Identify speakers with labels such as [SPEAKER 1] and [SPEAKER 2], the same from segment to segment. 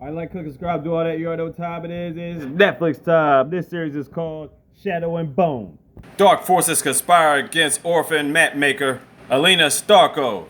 [SPEAKER 1] I like, click, subscribe, do all that. You already know what time it is. It's Netflix time. This series is called Shadow and Bone.
[SPEAKER 2] Dark forces conspire against orphan mapmaker Alina Starko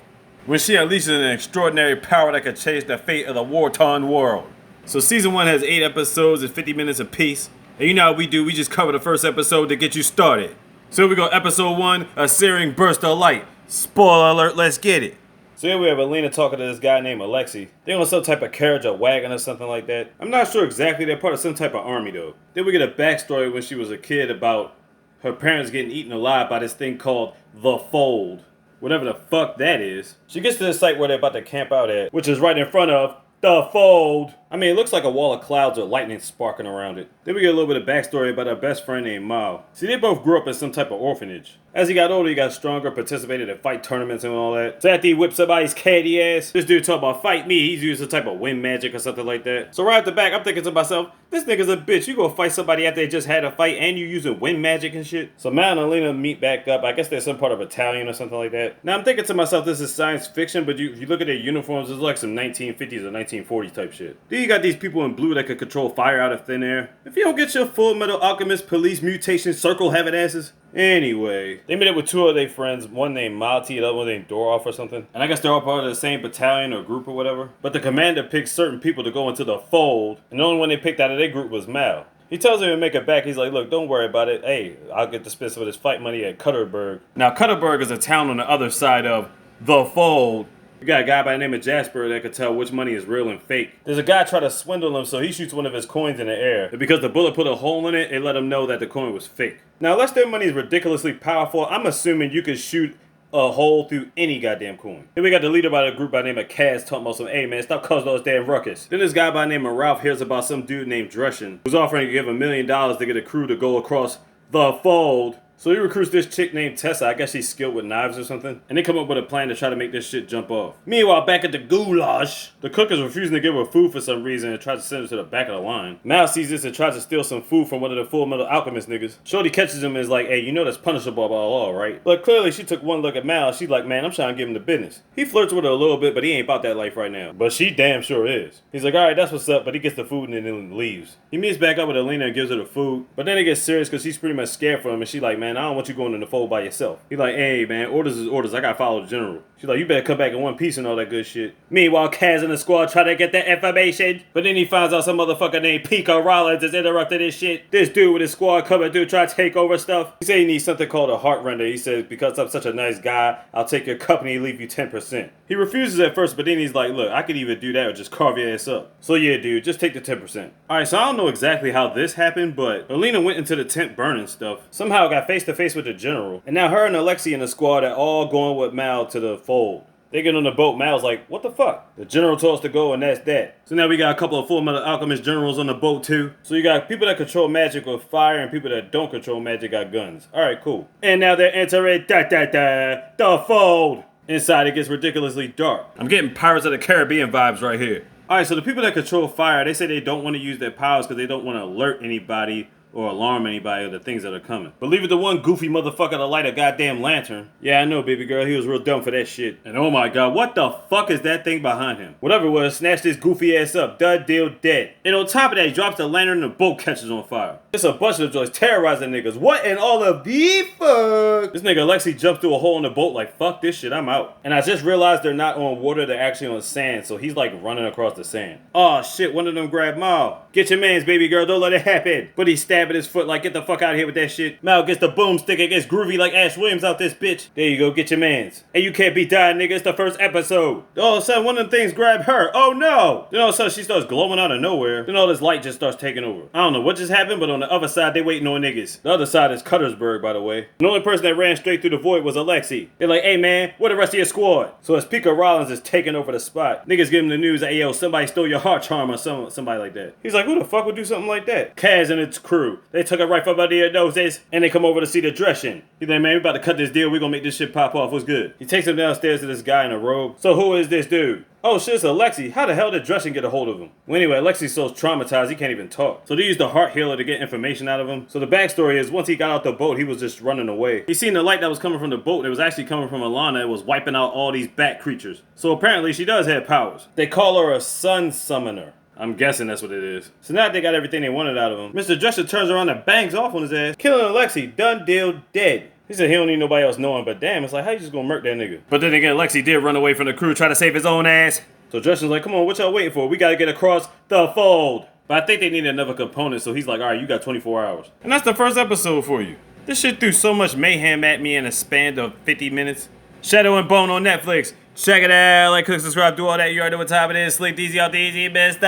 [SPEAKER 2] when she unleashes an extraordinary power that could change the fate of the war-torn world. So season 1 has 8 episodes and 50 minutes apiece. And you know how we do, we just cover the first episode to get you started. So here we go, episode 1, a searing burst of light. Spoiler alert, let's get it. So here we have Alina talking to this guy named Alexei. They're on some type of carriage or wagon or something like that. I'm not sure exactly, they're part of some type of army though. Then we get a backstory when she was a kid about her parents getting eaten alive by this thing called The Fold. Whatever the fuck that is. She gets to the site where they're about to camp out at, which is right in front of The Fold. I mean, it looks like a wall of clouds with lightning sparking around it. Then we get a little bit of backstory about her best friend named Mao. See, they both grew up in some type of orphanage. As he got older, he got stronger, participated in fight tournaments and all that. So after he whipped somebody's caddy ass, this dude talk about fight me, he's used some type of wind magic or something like that. So right at the back, I'm thinking to myself, this nigga's a bitch. You go fight somebody after they just had a fight and you using wind magic and shit. So Mao and Alina meet back up. I guess they're some part of a battalion or something like that. Now I'm thinking to myself, this is science fiction, but if you look at their uniforms, it's like some 1950s or 1940s type shit. Then you got these people in blue that could control fire out of thin air. If you don't get your Full Metal Alchemist police mutation circle having asses. Anyway, they met up with two of their friends, one named Malti, the other one named Dorov or something. And I guess they're all part of the same battalion or group or whatever. But the commander picked certain people to go into the fold, and the only one they picked out of their group was Mal. He tells him to make it back. He's like, look, don't worry about it. Hey, I'll get to spend some of this fight money at Cutterberg. Now, Cutterberg is a town on the other side of the fold. You got a guy by the name of Jasper that could tell which money is real and fake. There's a guy trying to swindle him, so he shoots one of his coins in the air. And because the bullet put a hole in it, it let him know that the coin was fake. Now, unless their money is ridiculously powerful, I'm assuming you can shoot a hole through any goddamn coin. Then we got the leader by the group by the name of Kaz talking about some, hey man, stop causing all this damn ruckus. Then this guy by the name of Ralph hears about some dude named Dreshin who's offering to give $1 million to get a crew to go across the fold. So he recruits this chick named Tessa. I guess she's skilled with knives or something. And they come up with a plan to try to make this shit jump off. Meanwhile, back at the goulash, the cook is refusing to give her food for some reason and tries to send her to the back of the line. Mal sees this and tries to steal some food from one of the Full Metal Alchemist niggas. Shorty catches him and is like, hey, you know that's punishable by law, right? But clearly she took one look at Mal. She's like, man, I'm trying to give him the business. He flirts with her a little bit, but he ain't about that life right now. But she damn sure is. He's like, alright, that's what's up, but he gets the food and then leaves. He meets back up with Alina and gives her the food. But then it gets serious because she's pretty much scared for him and she's like, man, I don't want you going in the fold by yourself. He's like, hey man, orders is orders. I gotta follow the general. She's like, you better come back in one piece and all that good shit. Meanwhile, Kaz and the squad try to get that information, but then he finds out some motherfucker named Pico Rollins has interrupted this shit. This dude with his squad coming through try to take over stuff. He said he needs something called a heart render. He says, because I'm such a nice guy, I'll take your company and leave you 10%. He refuses at first, but then he's like, look, I could either do that or just carve your ass up. So yeah, dude, just take the 10%. Alright, so I don't know exactly how this happened, but Alina went into the tent burning stuff. Somehow got face to face with the general. And now her and Alexei and the squad are all going with Mal to the fold. They get on the boat, Mal's like, what the fuck? The general told us to go and that's that. So now we got a couple of Full Metal Alchemist generals on the boat too. So you got people that control magic with fire and people that don't control magic got guns. Alright, cool. And now they're entering the fold. Inside it gets ridiculously dark. I'm getting Pirates of the Caribbean vibes right here. Alright, so the people that control fire, they say they don't want to use their powers because they don't want to alert anybody or alarm anybody of the things that are coming. But leave it to one goofy motherfucker to light a goddamn lantern. Yeah, I know, baby girl, he was real dumb for that shit. And oh my god, what the fuck is that thing behind him? Whatever it was, snatched this goofy ass up. Dud deal dead. And on top of that, he drops the lantern and the boat catches on fire. There's a bunch of joints terrorizing niggas. What in all of the fuck? This nigga Alexei jumps through a hole in the boat like, fuck this shit, I'm out. And I just realized they're not on water, they're actually on sand, so he's like running across the sand. Oh shit, one of them grabbed Mal. Get your mans, baby girl, don't let it happen. But he's stabbing his foot like, get the fuck out of here with that shit. Mal gets the boomstick, it gets groovy like Ash Williams out this bitch. There you go, get your mans. And you can't be dying, nigga, it's the first episode. All of a sudden, one of them things grab her. Oh no! Then all of a sudden, she starts glowing out of nowhere. Then all this light just starts taking over. I don't know what just happened, but on the other side, they waiting on niggas. The other side is Cuttersburg, by the way. The only person that ran straight through the void was Alexei. They're like, hey man, where the rest of your squad? So as Pico Rollins is taking over the spot, niggas give him the news that, hey yo, somebody stole your heart charm or somebody like that. He's like, who the fuck would do something like that? Kaz and its crew. They took it right from under your noses, and they come over to see the Dreshin. He's like, man, we about to cut this deal. We gonna make this shit pop off. What's good? He takes him downstairs to this guy in a robe. So who is this dude? Oh shit, it's Alexei. How the hell did Dreshin get a hold of him? Well anyway, Alexei's so traumatized he can't even talk. So they used the heart healer to get information out of him. So the backstory is once he got out the boat, he was just running away. He seen the light that was coming from the boat. It was actually coming from Alana. It was wiping out all these bat creatures. So apparently she does have powers. They call her a sun summoner. I'm guessing that's what it is. So now they got everything they wanted out of him. Mr. Drescher turns around and bangs off on his ass, killing Alexi. Done deal, dead. He said he don't need nobody else knowing, but damn, it's like, how you just gonna murk that nigga? But then again, Alexi did run away from the crew, try to save his own ass. So Drescher's like, come on, what y'all waiting for? We gotta get across the fold. But I think they need another component, so he's like, all right, you got 24 hours. And that's the first episode for you. This shit threw so much mayhem at me in a span of 50 minutes. Shadow and Bone on Netflix. Check it out. Like, click, subscribe, do all that. You already know what time it is. Sleep easy out the easy, best.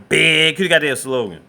[SPEAKER 2] Big. Who got that slogan?